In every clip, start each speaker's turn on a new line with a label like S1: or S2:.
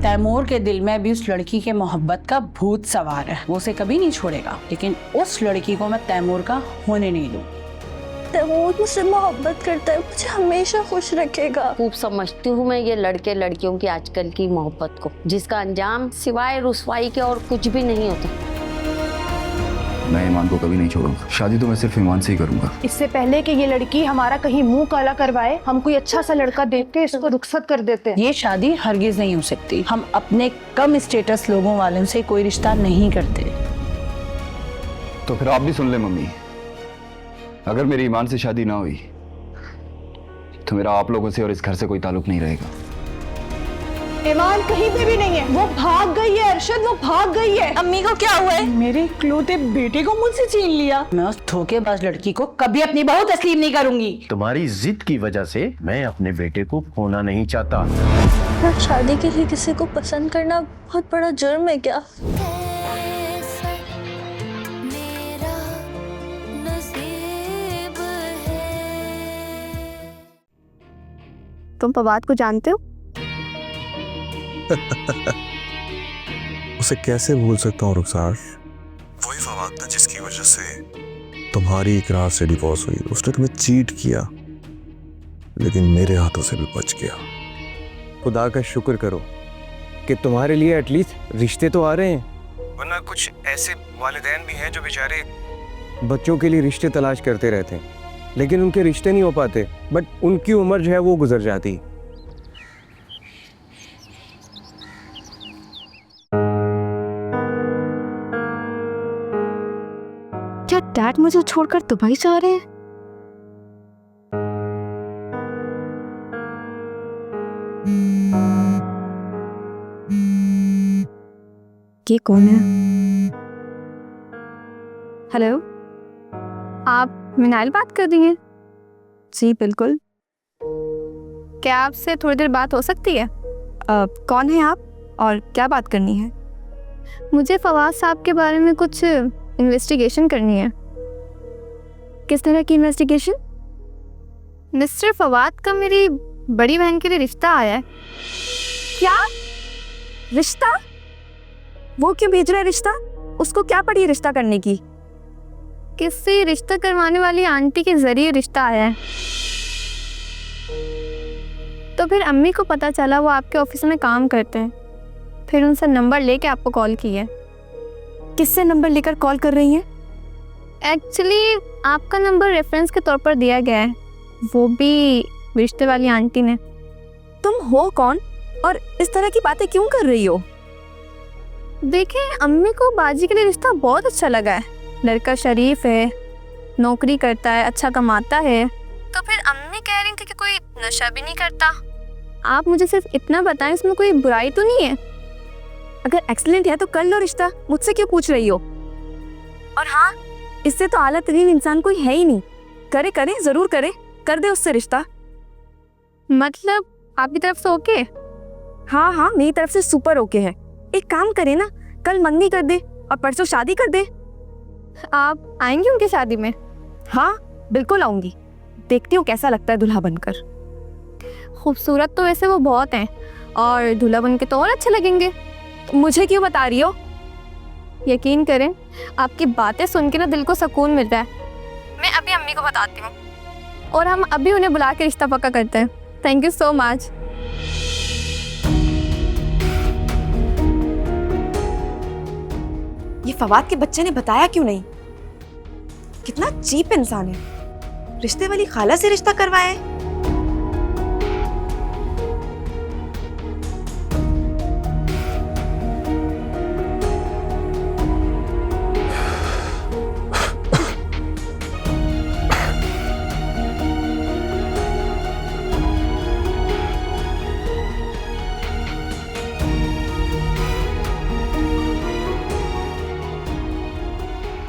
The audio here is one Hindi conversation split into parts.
S1: तैमूर के दिल में भी उस लड़की के मोहब्बत का भूत सवार है। वो उसे कभी नहीं छोड़ेगा, लेकिन उस लड़की को मैं तैमूर का होने नहीं दूँ।
S2: तैमूर मुझसे मोहब्बत करता है, मुझे हमेशा खुश रखेगा।
S3: खूब समझती हूँ मैं ये लड़के लड़कियों की आजकल की मोहब्बत को, जिसका अंजाम सिवाय रुसवाई के और कुछ भी नहीं होता।
S4: मैं ईमान को कभी नहीं छोड़ूंगा। शादी तो मैं सिर्फ ईमान से ही करूंगा।
S5: इससे पहले कि ये लड़की हमारा कहीं मुंह काला करवाए, हम कोई अच्छा सा लड़का देख के इसको रुखसत कर देते हैं।
S1: ये शादी हरगिज नहीं हो सकती। हम अपने कम स्टेटस लोगों वालों से कोई रिश्ता नहीं करते।
S4: तो फिर आप भी सुन ले मम्मी, अगर मेरी ईमान से शादी ना हुई तो मेरा आप लोगों से और इस घर से कोई ताल्लुक नहीं रहेगा।
S5: ईमान कहीं पे भी नहीं है, वो भाग गई है अरशद, वो भाग गई है।
S2: अम्मी को क्या हुआ है?
S1: मेरे इकलौते बेटे को मुझसे छीन लिया। मैं उस धोखेबाज लड़की को कभी अपनी बहू तस्लीम नहीं करूंगी।
S6: तुम्हारी जिद की वजह से मैं अपने बेटे को खोना नहीं चाहता।
S2: शादी के लिए किसी को पसंद करना बहुत बड़ा जुर्म है क्या?
S5: तुम फवाद को जानते हो?
S7: उसे कैसे भूल सकता हूँ रुखसार? वही फवाद था जिसकी वजह से तुम्हारी इकरार से डिवोर्स हुई। उसने तुम्हें चीट किया, लेकिन मेरे हाथों से भी बच गया।
S8: खुदा का शुक्र करो कि तुम्हारे लिए एटलीस्ट रिश्ते तो आ रहे हैं, वरना कुछ ऐसे वालिदैन भी हैं जो बेचारे बच्चों के लिए रिश्ते तलाश करते रहते हैं, लेकिन उनके रिश्ते नहीं हो पाते, बट उनकी उम्र जो है वो गुजर जाती।
S5: क्या डैड मुझे छोड़कर दुबई जा रहे हैं? ये कौन है? हेलो, आप मिनाइल बात कर रही हैं? जी बिल्कुल। क्या आपसे थोड़ी देर बात हो सकती है? कौन है आप और क्या बात करनी है? मुझे फवाद साहब के बारे में कुछ इन्वेस्टिगेशन करनी है। किस तरह की इन्वेस्टिगेशन? मिस्टर फवाद का मेरी बड़ी बहन के लिए रिश्ता आया है। क्या रिश्ता? वो क्यों भेज रहा है रिश्ता? उसको क्या पड़ी है रिश्ता करने की? किसी रिश्ता करवाने वाली आंटी के जरिए रिश्ता आया है। तो फिर अम्मी को पता चला वो आपके ऑफिस में काम करते हैं, फिर उनसे नंबर लेके आपको कॉल की है। किससे नंबर लेकर कॉल कर रही हैं? एक्चुअली आपका नंबर रेफरेंस के तौर पर दिया गया है, वो भी रिश्ते वाली आंटी ने। तुम हो कौन और इस तरह की बातें क्यों कर रही हो? देखें, अम्मी को बाजी के लिए रिश्ता बहुत अच्छा लगा है। लड़का शरीफ है, नौकरी करता है, अच्छा कमाता है। तो फिर अम्मी कह रही थी कि कोई नशा भी नहीं करता। आप मुझे सिर्फ इतना बताएं, इसमें कोई बुराई तो नहीं है? अगर एक्सीलेंट है तो कर लो रिश्ता, मुझसे क्यों पूछ रही हो? और हाँ, इससे तो आला तरीन इंसान कोई है ही नहीं। करे करे जरूर करे, कर दे उससे रिश्ता। मतलब आपकी तरफ से ओके? हाँ हाँ, मेरी तरफ से सुपर ओके है। एक काम करे ना, कल मंगनी कर दे और परसों शादी कर दे। आप आएंगी उनकी शादी में? हाँ बिल्कुल आऊंगी, देखती हूँ कैसा लगता है दूल्हा बनकर। खूबसूरत तो वैसे वो बहुत हैं, और दूल्हा बन के तो और अच्छे लगेंगे। मुझे क्यों बता रही हो? यकीन करें, आपकी बातें सुन के ना दिल को सुकून मिलता है। मैं अभी अम्मी को बताती हूँ और हम अभी उन्हें बुला के रिश्ता पक्का करते हैं। Thank you so much.
S9: ये फवाद के बच्चे ने बताया क्यों नहीं? कितना चीप इंसान है, रिश्ते वाली खाला से रिश्ता करवाया है।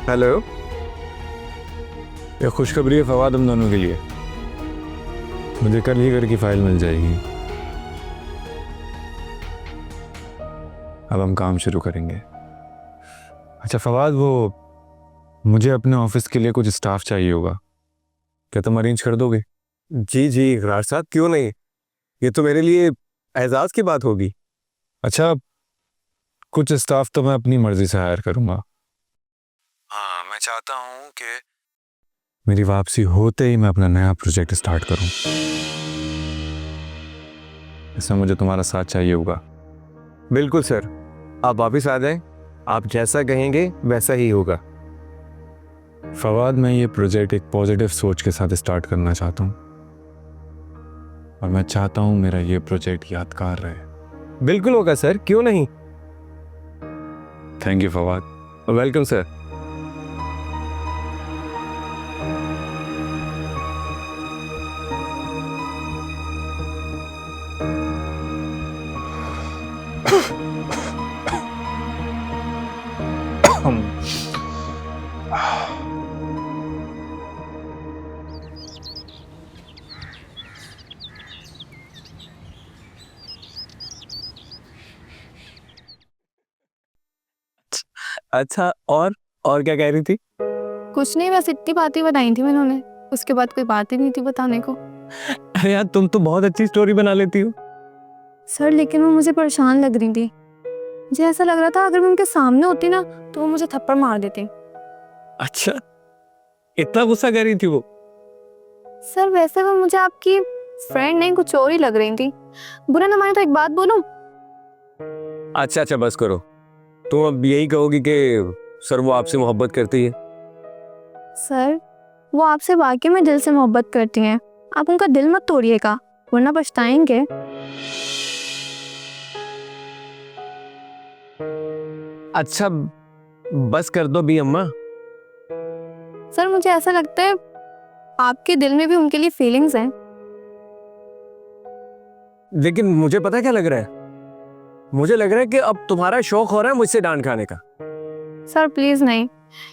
S8: हेलो,
S7: ये खुशखबरी है फवाद हम दोनों के लिए। मुझे कल ही घर की फाइल मिल जाएगी। अब हम काम शुरू करेंगे। अच्छा फवाद, वो मुझे अपने ऑफिस के लिए कुछ स्टाफ चाहिए होगा, क्या तुम अरेंज कर दोगे?
S8: जी जी इकरार साहब, क्यों नहीं। ये तो मेरे लिए एजाज की बात होगी।
S7: अच्छा, कुछ स्टाफ तो मैं अपनी मर्जी से हायर करूंगा। हाँ, मैं चाहता हूं कि मेरी वापसी होते ही मैं अपना नया प्रोजेक्ट स्टार्ट करूं। इसमें मुझे तुम्हारा साथ चाहिए होगा।
S8: बिल्कुल सर, आप वापस आ जाएं, आप जैसा कहेंगे वैसा ही होगा।
S7: फवाद, मैं ये प्रोजेक्ट एक पॉजिटिव सोच के साथ स्टार्ट करना चाहता हूं और मैं चाहता हूं मेरा ये प्रोजेक्ट यादगार रहे।
S8: बिल्कुल होगा सर, क्यों नहीं।
S7: Thank you Fawad.
S8: Welcome sir. अच्छा, और क्या कह रही थी?
S5: कुछ नहीं, बस इतनी बातें बताई थी मैंने उन्हें, उसके बाद कोई बात ही नहीं थी बताने को।
S8: अरे यार, तुम तो बहुत अच्छी स्टोरी बना लेती हो।
S5: सर लेकिन वो मुझे परेशान लग रही थी। मुझे ऐसा लग रहा था अगर मैं उनके सामने होती ना तो वो मुझे थप्पड़ मार देती।
S8: अच्छा, इतना गुस्सा कर रही थी वो?
S5: सर वैसे वो मुझे आपकी फ्रेंड नहीं कुछ और ही लग रही थी। बुरा ना माने तो एक बात बोलूं?
S8: अच्छा, बस करो। तुम अब यही कहोगी कि सर वो आपसे मोहब्बत करती है?
S5: सर वो आपसे वाकई में दिल से मोहब्बत करती हैं। आप उनका दिल मत तोड़िएगा वरना पछताएंगे।
S8: अच्छा, बस कर दो भी अम्मा।
S5: सर मुझे ऐसा लगता है आपके दिल में भी उनके लिए फीलिंग्स हैं।
S8: लेकिन मुझे पता क्या लग रहा है, मुझे लग रहा है कि अब तुम्हारा शौक हो रहा है मुझसे डांट खाने का।
S5: सर प्लीज नहीं,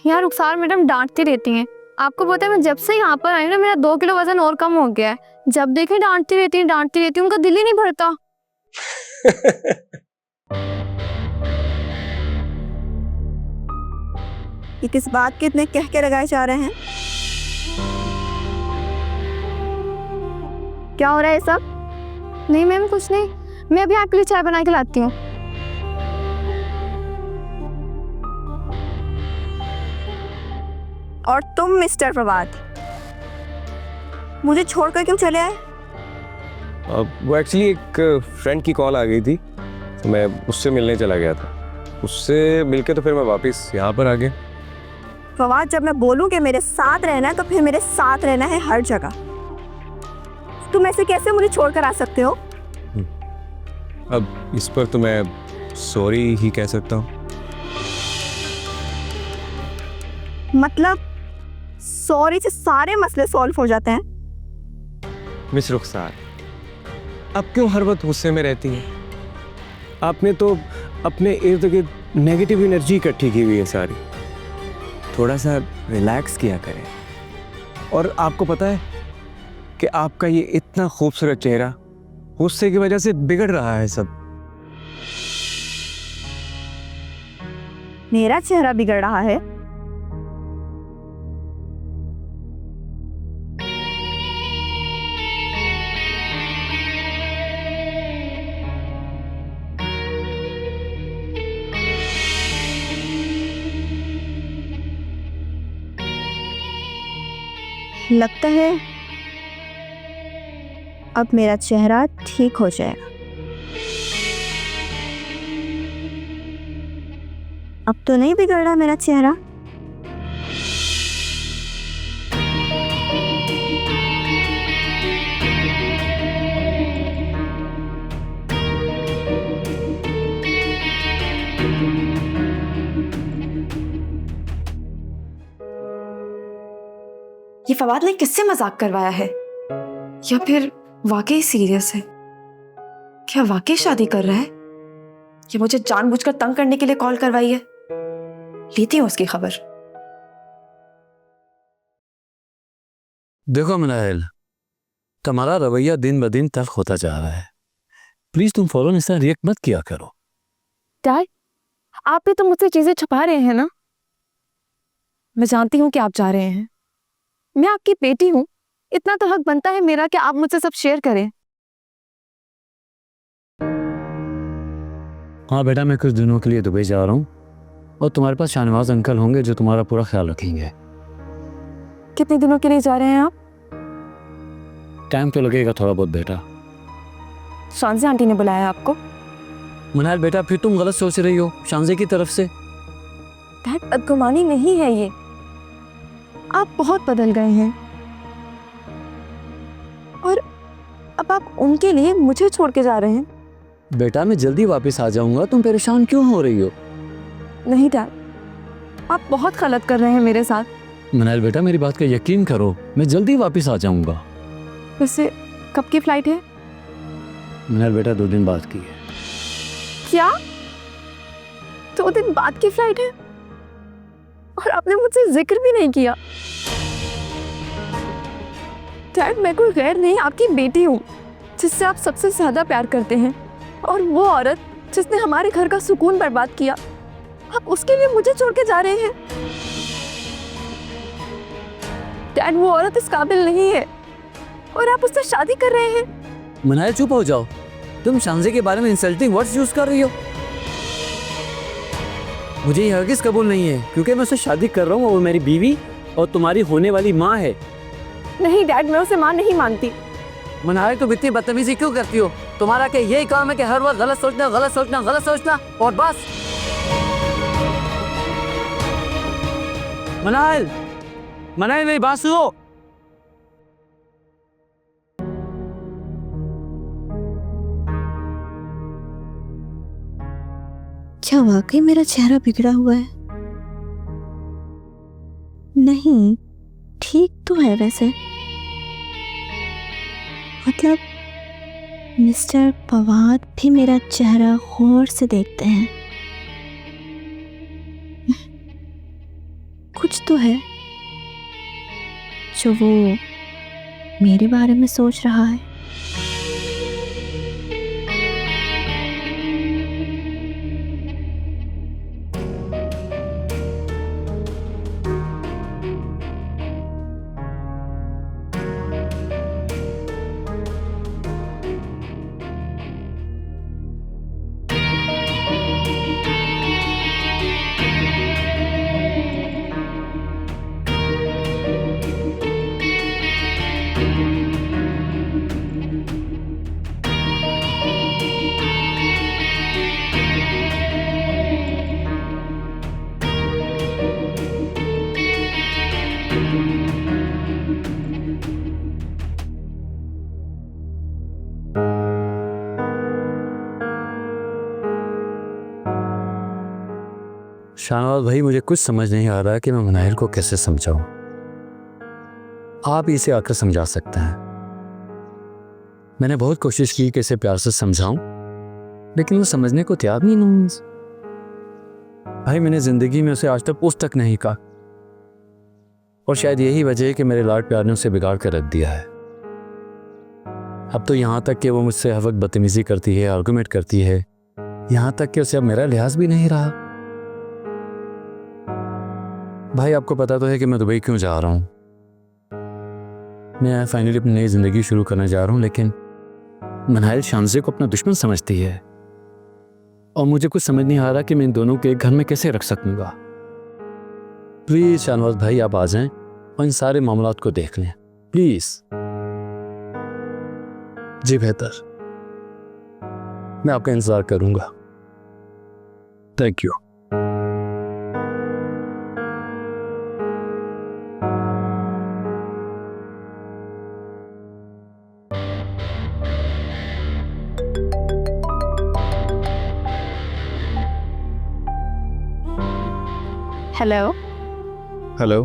S5: यहाँ रुखसार मैडम डांटती रहती हैं। आपको पता है मैं जब से यहाँ पर आई ना मेरा 2 किलो वजन और कम हो गया है। जब देखे डांटती रहती है, उनका दिल ही नहीं भरता।
S9: ये किस बात के इतने कह के लगाए जा रहे हैं?
S5: क्या हो रहा है सब? नहीं मैम कुछ नहीं, मैं अभी आपके लिए चाय बना के लाती हूँ।
S9: और तुम मिस्टर फवाद मुझे छोड़कर क्यों चले आए?
S8: वो एक्चुअली एक फ्रेंड की कॉल आ गई थी तो मैं उससे मिलने चला गया था। उससे मिलके तो फिर मैं वापस यहाँ पर आ गया।
S9: फवाद, जब मैं बोलूं कि मेरे साथ रहना है तो फिर मेरे साथ रहना है हर जगह। तुम ऐसे कैसे मुझे छोड़कर आ सकते हो?
S8: अब इस पर तो मैं सॉरी ही कह सकता हूँ।
S9: मतलब सॉरी से सारे मसले सॉल्व हो जाते हैं?
S8: मिस रुखसार, अब क्यों हर वक्त गुस्से में रहती हैं? आपने तो अपने इर्द गिर्द नेगेटिव एनर्जी इकट्ठी की हुई है सारी। थोड़ा सा रिलैक्स किया करें। और आपको पता है कि आपका ये इतना खूबसूरत चेहरा गुस्से की वजह से बिगड़ रहा है सब।
S9: मेरा चेहरा बिगड़ रहा है? लगता है अब मेरा चेहरा ठीक हो जाएगा। अब तो नहीं बिगड़ रहा मेरा चेहरा। ये फवाद ने किससे मजाक करवाया है या फिर वाकई सीरियस है? क्या वाकई शादी कर रहा है या मुझे जानबूझकर तंग करने के लिए कॉल करवाई है? लेती हूँ उसकी खबर।
S6: देखो मनाइल, तुम्हारा रवैया दिन ब दिन तल्ख होता जा रहा है। प्लीज तुम फौरन इस तरह रिएक्ट मत किया करो।
S5: डैड आप भी तो मुझसे चीजें छुपा रहे हैं ना। मैं जानती हूँ कि आप जा रहे हैं। मैं आपकी बेटी हूँ, इतना तो हक बनता है मेरा कि आप मुझसे सब शेयर करें।
S6: हाँ बेटा, मैं कुछ दिनों के लिए दुबई जा रहा हूँ और तुम्हारे पास शाहनवाज अंकल होंगे जो तुम्हारा पूरा ख्याल रखेंगे।
S9: कितने दिनों के लिए जा रहे हैं आप?
S6: टाइम तो लगेगा थोड़ा बहुत बेटा।
S9: शांजी आंटी ने बुलाया आपको?
S6: मनाल बेटा, फिर तुम गलत सोच रही हो शांजे की तरफ से।
S9: डैड, बदगुमानी नहीं है ये। आप बहुत बदल गए हैं और अब आप उनके लिए मुझे छोड़ के जा रहे हैं।
S6: बेटा मैं जल्दी वापस आ जाऊंगा, तुम परेशान क्यों हो रही हो?
S9: नहीं डैड, आप बहुत गलत कर रहे हैं मेरे साथ।
S6: मनाल बेटा, मेरी बात का यकीन करो, मैं जल्दी वापस आ जाऊंगा।
S9: वैसे कब की फ्लाइट है?
S6: मनाल बेटा 2 दिन बाद की है।
S9: क्या 2 दिन बाद की फ्लाइट है? और आपने मुझसे जिक्र भी नहीं किया। डैड, मैं कोई गैर नहीं, आपकी बेटी हूँ जिससे आप सबसे ज्यादा प्यार करते हैं। और वो औरत जिसने हमारे घर का सुकून बर्बाद किया, आप उसके लिए मुझे छोड़ के जा रहे हैं। डैड, वो औरत इस काबिल नहीं है और आप उससे शादी कर रहे हैं।
S6: मनाल चुप हो जाओ, तुम शांजे के बारे में इंसल्टिंग वर्ड्स यूज कर रही हो। मुझे ये हरगिज़ कबूल नहीं है क्योंकि मैं उससे शादी कर रहा हूँ, वो मेरी बीवी और तुम्हारी होने वाली माँ है।
S9: नहीं डैड, मैं उसे माँ नहीं मानती।
S6: मनाल तुम इतनी बदतमीजी क्यों करती हो? तुम्हारा क्या यही काम है कि हर वक्त गलत सोचना गलत सोचना गलत सोचना और बस? मनाल, मनाल मेरी बात सुनो।
S2: क्या वाकई मेरा चेहरा बिगड़ा हुआ है? नहीं, ठीक तो है वैसे। मतलब मिस्टर पवाद भी मेरा चेहरा गौर से देखते हैं। कुछ तो है जो वो मेरे बारे में सोच रहा है।
S6: शाहनवाज भाई, मुझे कुछ समझ नहीं आ रहा कि मैं मनाहिल को कैसे समझाऊं। आप इसे आकर समझा सकते हैं। मैंने बहुत कोशिश की कि इसे प्यार से समझाऊं, लेकिन वो समझने को तैयार नहीं है। भाई मैंने जिंदगी में उसे आज तक पूछ तक नहीं कहा और शायद यही वजह है कि मेरे लाड प्यार ने उसे बिगाड़ कर रख दिया है। अब तो यहाँ तक कि वो मुझसे हर वक्त बदतमीजी करती है, आर्गुमेंट करती है, यहाँ तक कि उसे अब मेरा लिहाज भी नहीं रहा। भाई आपको पता तो है कि मैं दुबई क्यों जा रहा हूँ। मैं फाइनली अपनी नई जिंदगी शुरू करने जा रहा हूँ, लेकिन मनाहिल शांजे को अपना दुश्मन समझती है और मुझे कुछ समझ नहीं आ रहा कि मैं इन दोनों के एक घर में कैसे रख सकूंगा। प्लीज शाहनवाज भाई आप आ जाएं और इन सारे मामलात को देख लें प्लीज। जी बेहतर, मैं आपका इंतजार करूंगा। Thank you.
S5: हेलो।
S7: हेलो।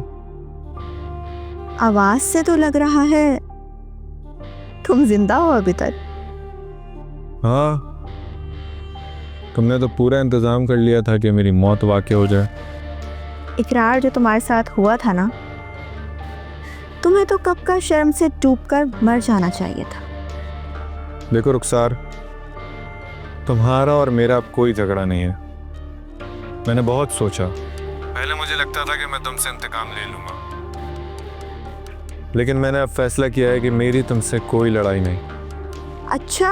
S2: आवाज से तो लग रहा है तुम जिंदा हो अभी तक।
S7: हाँ, तुमने तो पूरा इंतजाम कर लिया था कि मेरी मौत वाक़ई हो जाए।
S2: इकरार जो तुम्हारे साथ हुआ था ना, तुम्हें तो कब का शर्म से डूबकर मर जाना चाहिए था।
S7: देखो रुखसार, तुम्हारा और मेरा अब कोई झगड़ा नहीं है। मैंने बहुत सोचा, पहले मुझे लगता था कि मैं तुमसे इंतकाम ले लूंगा, लेकिन मैंने अब फैसला किया है कि मेरी तुमसे कोई लड़ाई नहीं।
S2: अच्छा,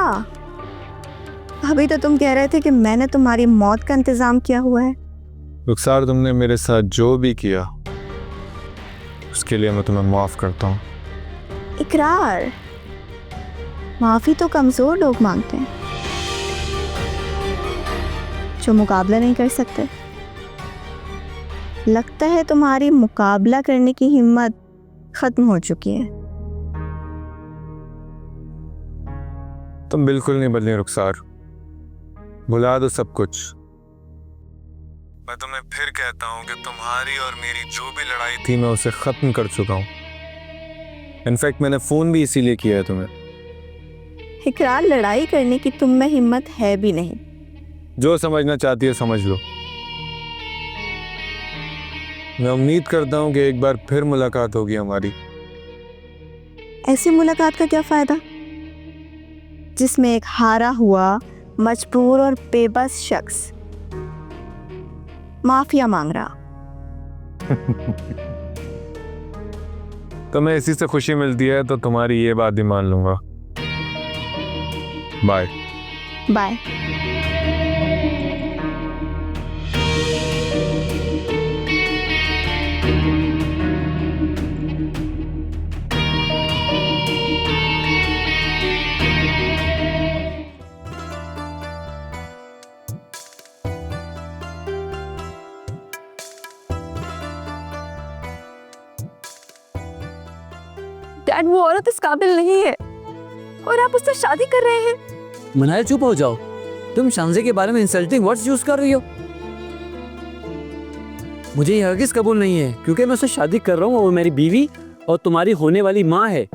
S2: अभी तो तुम कह रहे थे कि मैंने तुम्हारी मौत का इंतजाम किया हुआ है।
S7: रुखसार, तुमने मेरे साथ जो भी किया उसके लिए मैं तुम्हें माफ करता हूँ।
S2: इकरार, माफी तो कमजोर लोग मांगते हैं जो मुकाबला नहीं कर सकते। लगता है तुम्हारी मुकाबला करने की हिम्मत खत्म हो चुकी है।
S7: तुम बिल्कुल नहीं बदली रुखसार, भुला दो सब कुछ। मैं तुम्हें फिर कहता हूँ कि तुम्हारी और मेरी जो भी लड़ाई थी मैं उसे खत्म कर चुका हूँ। इनफैक्ट मैंने फोन भी इसीलिए किया है तुम्हें।
S2: इकरार, लड़ाई करने की तुम में हिम्मत है भी नहीं।
S7: जो समझना चाहती है समझ लो। मैं उम्मीद करता हूँ कि एक बार फिर मुलाकात होगी हमारी।
S2: ऐसी मुलाकात का क्या फायदा जिसमें एक हारा हुआ, मजबूर और बेबस शख्स माफिया मांग रहा।
S7: तुम्हें इसी से खुशी मिलती है तो तुम्हारी ये बात भी मान लूंगा। Bye
S2: bye.
S5: डैड, वो औरत इस काबिल नहीं है और आप उससे शादी कर रहे हैं।
S6: मनाया, चुप हो जाओ। तुम शांजे के बारे में इंसल्टिंग वर्ड्स यूज कर रही हो। मुझे यह हरगिज़ कबूल नहीं है क्योंकि मैं उससे शादी कर रहा हूँ और वो मेरी बीवी और तुम्हारी होने वाली माँ है।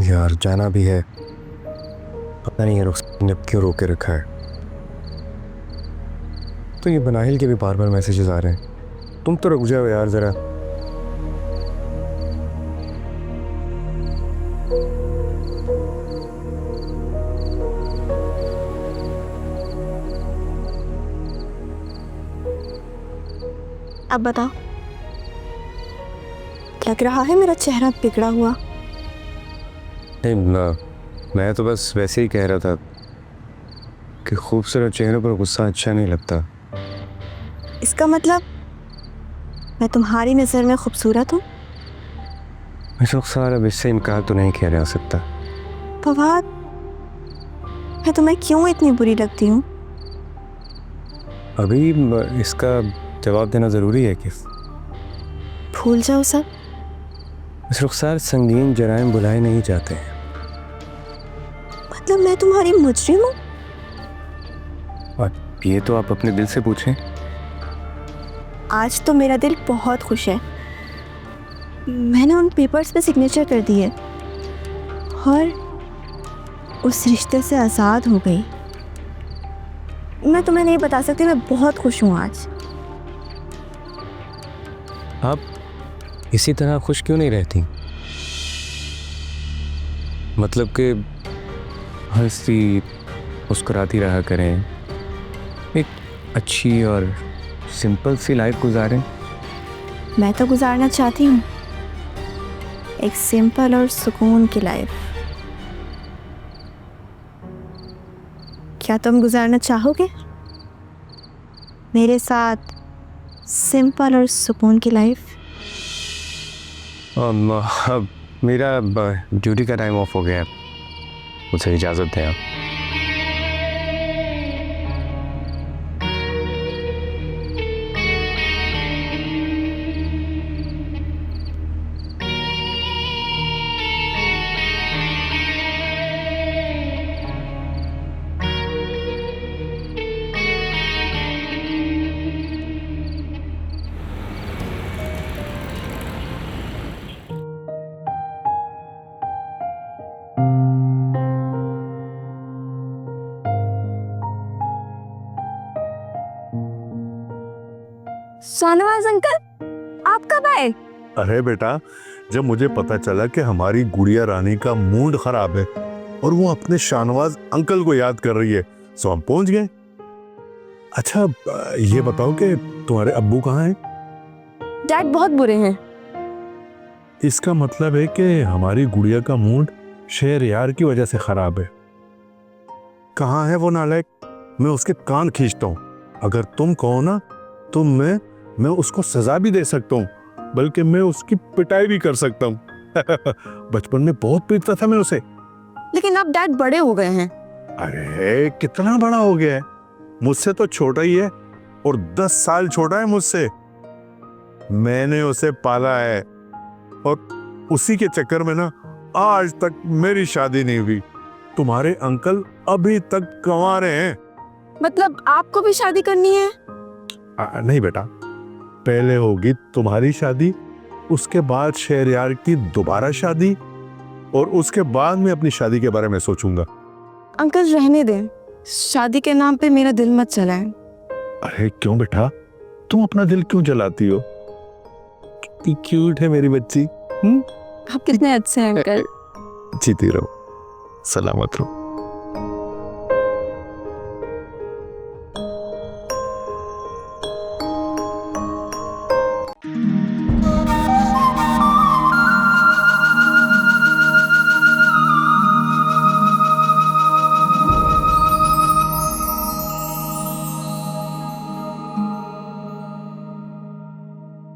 S8: यार जाना भी है, पता नहीं है रुखसार ने क्यों रोके रखा है। तो ये बनाहिल के भी बार बार मैसेजेस आ रहे हैं। तुम तो रुक जाओ यार जरा।
S2: अब बताओ, लग रहा है मेरा चेहरा बिगड़ा हुआ?
S8: नहीं, मैं तो बस वैसे ही कह रहा था कि खूबसूरत चेहरों पर गुस्सा अच्छा नहीं लगता।
S2: इसका मतलब मैं तुम्हारी नज़र में खूबसूरत हूँ?
S8: रुखसार, अब इससे इनकार तो नहीं किया जा सकता।
S2: फवाद, मैं तुम्हें क्यों इतनी बुरी लगती हूँ?
S8: अभी इसका जवाब देना ज़रूरी है कि
S2: भूल जाओ सब।
S8: रुखसार, संगीन जराइम बुलाए नहीं जाते हैं।
S2: मतलब मैं तुम्हारी मुजरिम हूँ?
S8: और ये तो आप अपने दिल से पूछें।
S2: आज तो मेरा दिल बहुत खुश है। मैंने उन पेपर्स पे सिग्नेचर कर दिए और उस रिश्ते से आज़ाद हो गई। मैं तुम्हें नहीं बता सकती, मैं बहुत खुश हूँ आज।
S8: आप इसी तरह खुश क्यों नहीं रहती? मतलब कि हंसती मुस्कुराती रहा करें, एक अच्छी और सिंपल सी लाइफ गुजारें।
S2: मैं तो गुजारना चाहती हूँ एक सिंपल और सुकून की लाइफ। क्या तुम गुजारना चाहोगे मेरे साथ सिंपल और सुकून की लाइफ?
S8: अब मेरा ड्यूटी का टाइम ऑफ हो गया, मुझे इजाज़त दें आप।
S2: शाहनवाज अंकल, आप कब आए?
S10: अरे बेटा, जब मुझे पता चला कि हमारी गुड़िया रानी का मूड खराब है और वो अपने शाहनवाज अंकल को याद कर रही है, सो हम पहुंच गए। अच्छा, ये बताओ कि तुम्हारे अब्बू कहाँ हैं?
S2: डैड बहुत बुरे हैं।
S10: इसका मतलब है कि हमारी गुड़िया का मूड शहरयार की वजह से खराब है। कहाँ है वो नालायक? मैं उसके कान खींचता हूँ। अगर तुम कहो ना तो मैं उसको सजा भी दे सकता हूँ, बल्कि मैं उसकी पिटाई भी कर सकता हूँ। बचपन में बहुत पीटता था मैं उसे।
S2: लेकिन अब डैड बड़े हो गए हैं।
S10: अरे कितना बड़ा हो गया है, मुझसे तो छोटा ही है और 10 साल छोटा है मुझसे। मैंने उसे पाला है और उसी के चक्कर में ना आज तक मेरी शादी नहीं हुई। तुम्हारे अंकल अभी तक कमा रहे हैं।
S2: मतलब आपको भी शादी करनी है?
S10: नहीं बेटा, पहले होगी तुम्हारी शादी, उसके बाद शहरयार की दोबारा शादी, और उसके बाद मैं अपनी शादी के बारे में सोचूंगा।
S2: अंकल रहने दें, शादी के नाम पे मेरा दिल मत चलाएं।
S10: अरे क्यों बेटा, तुम अपना दिल क्यों जलाती हो? कितनी क्यूट है मेरी बच्ची।
S2: आप कितने अच्छे हैं अंकल।
S10: जीती रहो, सलामत रहो।